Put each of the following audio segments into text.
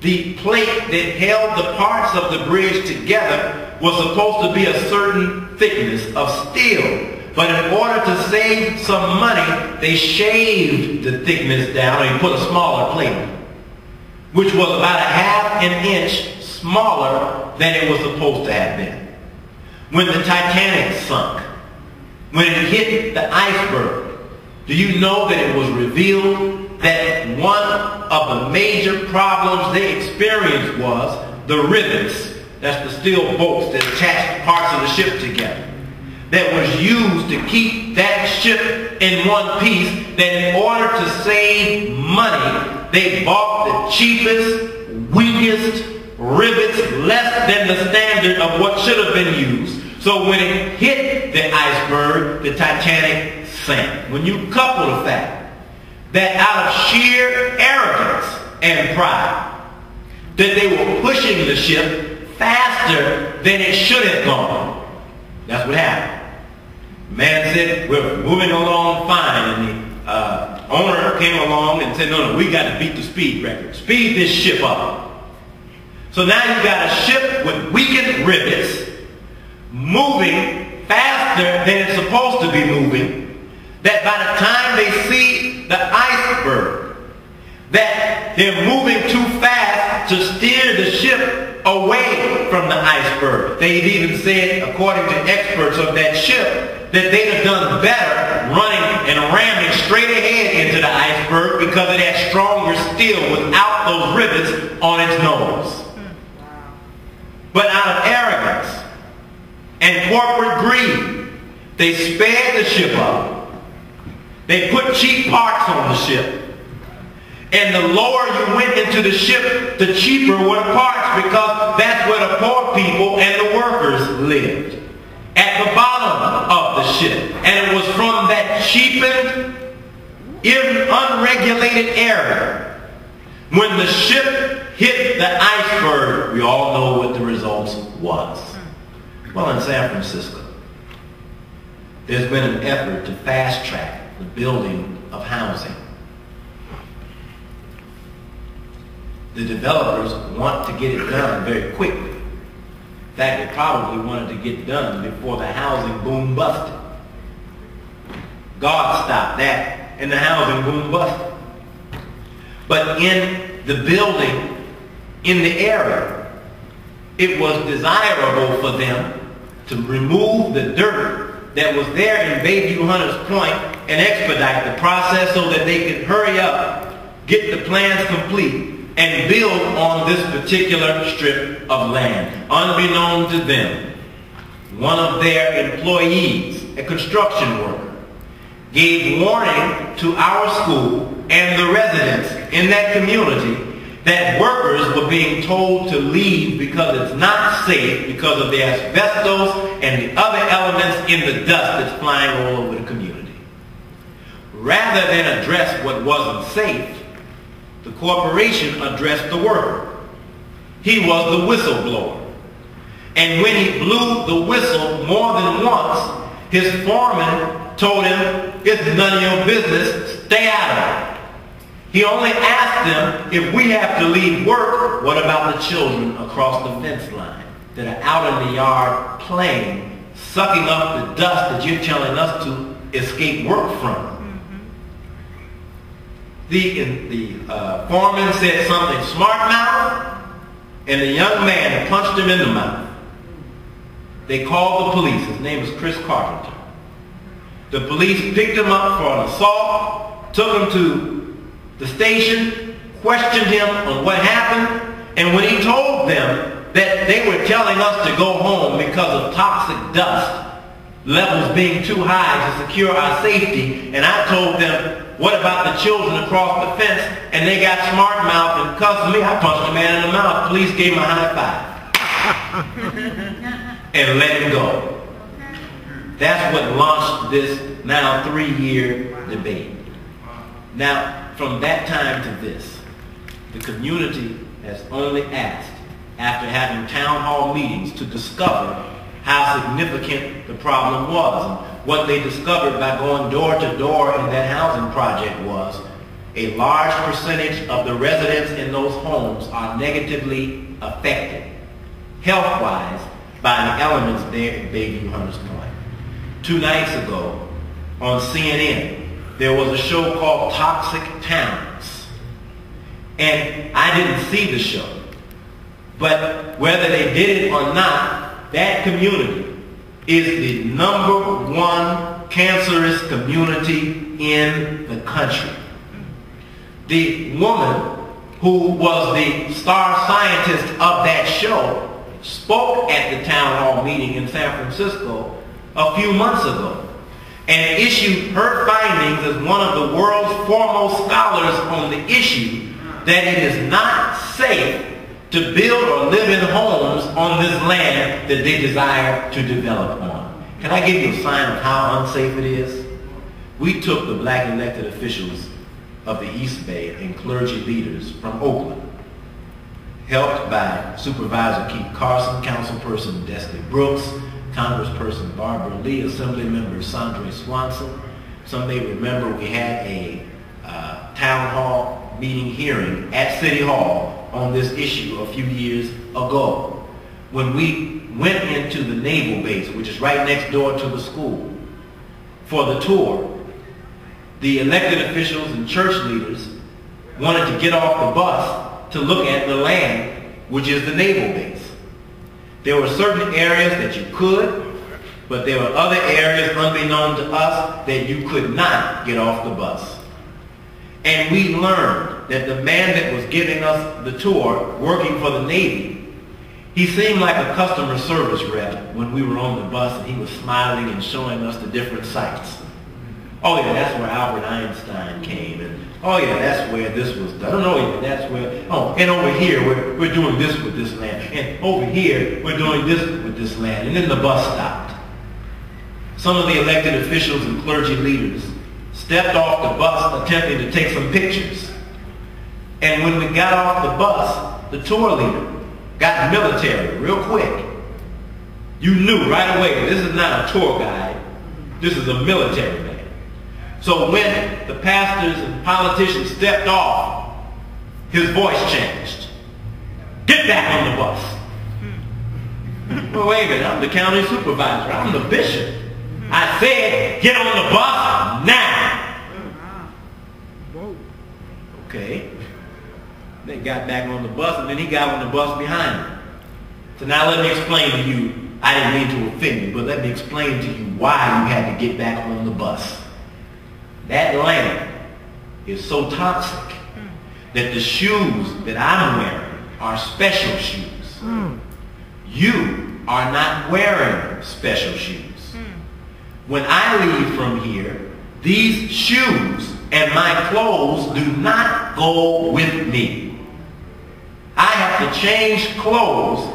the plate that held the parts of the bridge together was supposed to be a certain thickness of steel. But in order to save some money, they shaved the thickness down and put a smaller plate, which was about a half an inch smaller than it was supposed to have been. When the Titanic sunk, when it hit the iceberg, do you know that it was revealed that one of the major problems they experienced was the rivets, that's the steel bolts that attach parts of the ship together, that was used to keep that ship in one piece, that in order to save money, they bought the cheapest, weakest rivets, less than the standard of what should have been used. So when it hit the iceberg, the Titanic sank. When you couple the fact that out of sheer arrogance and pride, that they were pushing the ship faster than it should have gone, that's what happened. The man said, we're moving along fine, and the owner came along and said, no, we got to beat the speed record. Speed this ship up. So now you've got a ship with weakened rivets, moving faster than it's supposed to be moving, that by the time they see the iceberg, that they're moving too fast to steer the ship away from the iceberg. They've even said, according to experts of that ship, that they'd have done better running and ramming straight ahead into the iceberg because it had stronger steel without those rivets on its nose. But out of arrogance and corporate greed, they sped the ship up. They put cheap parts on the ship. And the lower you went into the ship, the cheaper were the parts, because that's where the poor people and the workers lived, at the bottom of the ship. And it was from that cheapened, unregulated area, when the ship hit the iceberg, we all know what the results was. Well, in San Francisco, there's been an effort to fast track the building of housing. The developers want to get it done very quickly. In fact, they probably wanted to get done before the housing boom busted. God stopped that, and the housing boom busted. But in the building, in the area, it was desirable for them to remove the dirt that was there in Bayview Hunters Point and expedite the process so that they could hurry up, get the plans complete, and build on this particular strip of land. Unbeknown to them, one of their employees, a construction worker, gave warning to our school and the residents in that community that workers were being told to leave because it's not safe because of the asbestos and the other elements in the dust that's flying all over the community. Rather than address what wasn't safe, the corporation addressed the worker. He was the whistleblower. And when he blew the whistle more than once, his foreman told him, it's none of your business, stay out of it. He only asked them, if we have to leave work, what about the children across the fence line that are out in the yard playing, sucking up the dust that you're telling us to escape work from? The foreman said something smart mouth, and the young man punched him in the mouth. They called the police. His name is Chris Carpenter. The police picked him up for an assault, took him to the station, questioned him on what happened, and when he told them that they were telling us to go home because of toxic dust levels being too high to secure our safety, and I told them, what about the children across the fence? And they got smart mouth and cussed me. I punched the man in the mouth. Police gave him a high five and let him go. That's what launched this now 3-year debate. Now, from that time to this, the community has only asked, after having town hall meetings, to discover how significant the problem was. And what they discovered by going door to door in that housing project was a large percentage of the residents in those homes are negatively affected, health-wise, by the elements there in Bayview Hunters Point. 2 nights ago, on CNN, there was a show called Toxic Towns. And I didn't see the show. But whether they did it or not, that community is the #1 cancerous community in the country. The woman who was the star scientist of that show spoke at the town hall meeting in San Francisco a few months ago and issued her findings as one of the world's foremost scholars on the issue that it is not safe to build or live in homes on this land that they desire to develop on. Can I give you a sign of how unsafe it is? We took the black elected officials of the East Bay and clergy leaders from Oakland, helped by Supervisor Keith Carson, Councilperson Destiny Brooks, Congressperson Barbara Lee, Assemblymember Sandra Swanson. Some may remember we had a town hall meeting hearing at City Hall on this issue a few years ago when we went into the naval base, which is right next door to the school, for the tour. The elected officials and church leaders wanted to get off the bus to look at the land, which is the naval base. There were certain areas that you could, but there were other areas unbeknown to us that you could not get off the bus. And we learned that the man that was giving us the tour, working for the Navy, he seemed like a customer service rep when we were on the bus, and he was smiling and showing us the different sites. Oh yeah, that's where Albert Einstein came, and oh yeah, that's where this was done. Oh yeah, that's where, oh, and over here we're doing this with this land, and over here we're doing this with this land. And then the bus stopped. Some of the elected officials and clergy leaders stepped off the bus attempting to take some pictures. And when we got off the bus, the tour leader got military real quick. You knew right away this is not a tour guide, this is a military man. So when the pastors and politicians stepped off, his voice changed. Get back on the bus. Well, wait a minute, I'm the county supervisor, I'm the bishop. I said, get on the bus now. Okay. They got back on the bus, and then he got on the bus behind him. So now let me explain to you, I didn't mean to offend you, but let me explain to you why you had to get back on the bus. That land is so toxic that the shoes that I'm wearing are special shoes. You are not wearing special shoes. When I leave from here, these shoes and my clothes do not go with me. I have to change clothes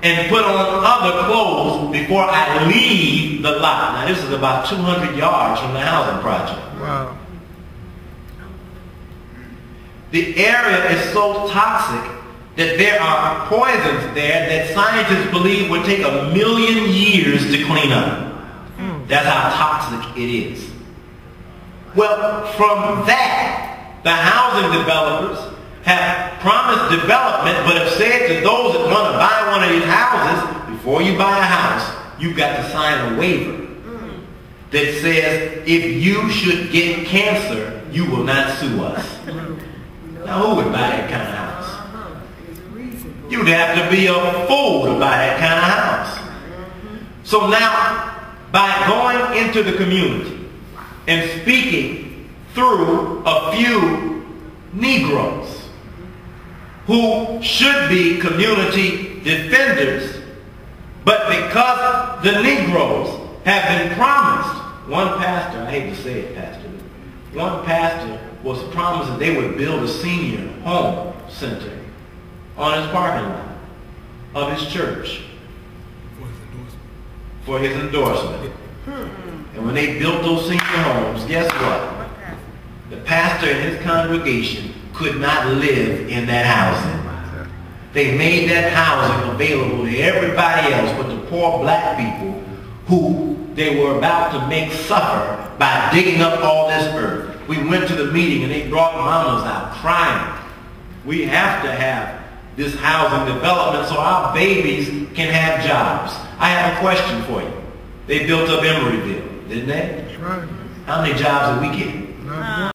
and put on other clothes before I leave the lot. Now this is about 200 yards from the housing project. Wow. The area is so toxic that there are poisons there that scientists believe would take 1,000,000 years to clean up. That's how toxic it is. Well, from that, the housing developers have promised development, but have said to those that want to buy one of these houses, before you buy a house, you've got to sign a waiver that says if you should get cancer, you will not sue us. Now who would buy that kind of house? You'd have to be a fool to buy that kind of house. So now, by going into the community and speaking through a few Negroes who should be community defenders, but because the Negroes have been promised, one pastor, I hate to say it, pastor, one pastor was promised that they would build a senior home center on his parking lot of his church for his endorsement. And when they built those senior homes, guess what? The pastor and his congregation could not live in that housing. They made that housing available to everybody else but the poor black people who they were about to make suffer by digging up all this earth. we went to the meeting and they brought mamas out crying. We have to have this housing development so our babies can have jobs. I have a question for you. They built up Emeryville, didn't they? That's right. How many jobs did we get?